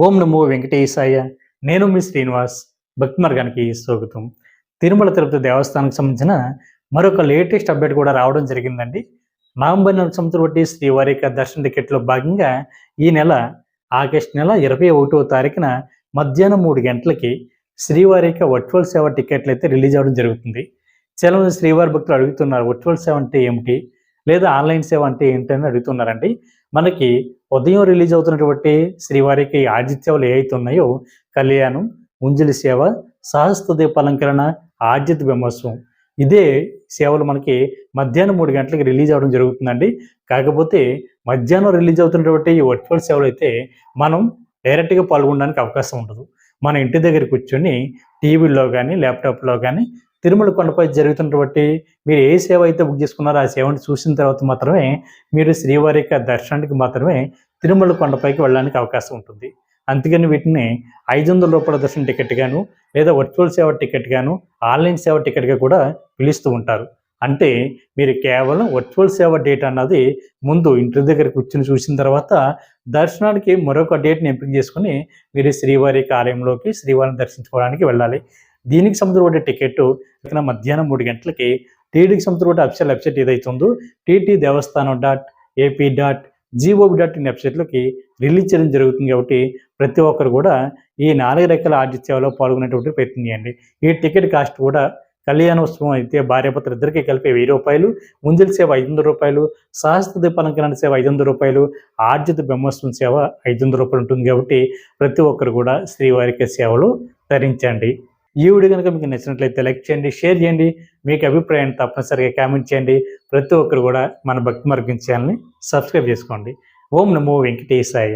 ఓం నమో వెంకటేశాయ. నేను మీ శ్రీనివాస్. భక్తి మార్గానికి స్వాగతం. తిరుమల తిరుపతి దేవస్థానానికి సంబంధించిన మరొక లేటెస్ట్ అప్డేట్ కూడా రావడం జరిగిందండి. నవంబర్ నెల సంవత్సరం బట్టి శ్రీవారి యొక్క దర్శన టికెట్లో భాగంగా ఈ నెల ఆగస్టు నెల 21వ తారీఖున మధ్యాహ్నం 3 గంటలకి శ్రీవారి యొక్క వర్చువల్ సేవ టికెట్లు అయితే రిలీజ్ అవ్వడం జరుగుతుంది. చాలామంది శ్రీవారి భక్తులు అడుగుతున్నారు, వర్చువల్ సేవ అంటే ఏమిటి, లేదా ఆన్లైన్ సేవ అంటే ఏంటని అడుగుతున్నారండి. మనకి ఉదయం రిలీజ్ అవుతున్నటువంటి శ్రీవారికి ఆర్జిత సేవలు ఏవైతే ఉన్నాయో, కళ్యాణం, ఉంజలి సేవ, సహస్ర దీపాలంకరణ, ఆర్జిత బ్రహ్మోత్సవం, ఇదే సేవలు మనకి మధ్యాహ్నం 3 గంటలకు రిలీజ్ అవ్వడం జరుగుతుందండి. కాకపోతే మధ్యాహ్నం రిలీజ్ అవుతున్నటువంటి ఈ వర్చువల్ సేవలు అయితే మనం డైరెక్ట్గా పాల్గొనడానికి అవకాశం ఉండదు. మన ఇంటి దగ్గర కూర్చొని టీవీలో కానీ ల్యాప్టాప్లో కానీ తిరుమల కొండపై జరుగుతున్నటువంటి మీరు ఏ సేవ అయితే బుక్ చేసుకున్నారో ఆ సేవను చూసిన తర్వాత మాత్రమే మీరు శ్రీవారి యొక్క దర్శనానికి మాత్రమే తిరుమల కొండపైకి వెళ్ళడానికి అవకాశం ఉంటుంది. అందుకని వీటిని 500 రూపాయల దర్శన టికెట్ గాను, లేదా వర్చువల్ సేవ టికెట్ గాను, ఆన్లైన్ సేవ టికెట్గా కూడా పిలుస్తూ ఉంటారు. అంటే మీరు కేవలం వర్చువల్ సేవ డేట్ అన్నది ముందు ఇంటి దగ్గర కూర్చొని చూసిన తర్వాత దర్శనానికి మరొక డేట్ని ఎంపిక చేసుకుని మీరు శ్రీవారి యొక్క ఆలయంలోకి శ్రీవారిని దర్శించుకోవడానికి వెళ్ళాలి. దీనికి సంబంధించిన టికెట్ మధ్యాహ్నం 3 గంటలకి టీటీకి సంబంధించిన అఫీషియల్ వెబ్సైట్ ఏదైతే ఉందో ttdevaస్థానం.ap.gov.in వెబ్సైట్లోకి రిలీజ్ చేయడం జరుగుతుంది. కాబట్టి ప్రతి ఒక్కరు కూడా ఈ 4 రకాల ఆర్జిత సేవలో పాల్గొనేటువంటి ప్రయత్నం చేయండి. ఈ టికెట్ కాస్ట్ కూడా కళ్యాణోత్సవం అయితే భార్యాభర్తలు ఇద్దరికీ కలిపి 1000 రూపాయలు, ఉంజలి సేవ 500 రూపాయలు, సహస్ర దీపాలంకరణ సేవ 500 రూపాయలు, ఆర్జిత బ్రహ్మోత్సవం సేవ 500 రూపాయలు ఉంటుంది. కాబట్టి ప్రతి ఒక్కరు కూడా శ్రీవారికి సేవలు ధరించండి. ఈ వీడియో కనుక మీకు నచ్చినట్లయితే లైక్ చేయండి, షేర్ చేయండి. మీకు అభిప్రాయాన్ని తప్పనిసరిగా కామెంట్ చేయండి. ప్రతి ఒక్కరు కూడా మన భక్తి మార్గం ఛానల్ని సబ్స్క్రైబ్ చేసుకోండి. ఓం నమో వెంకటేశాయ.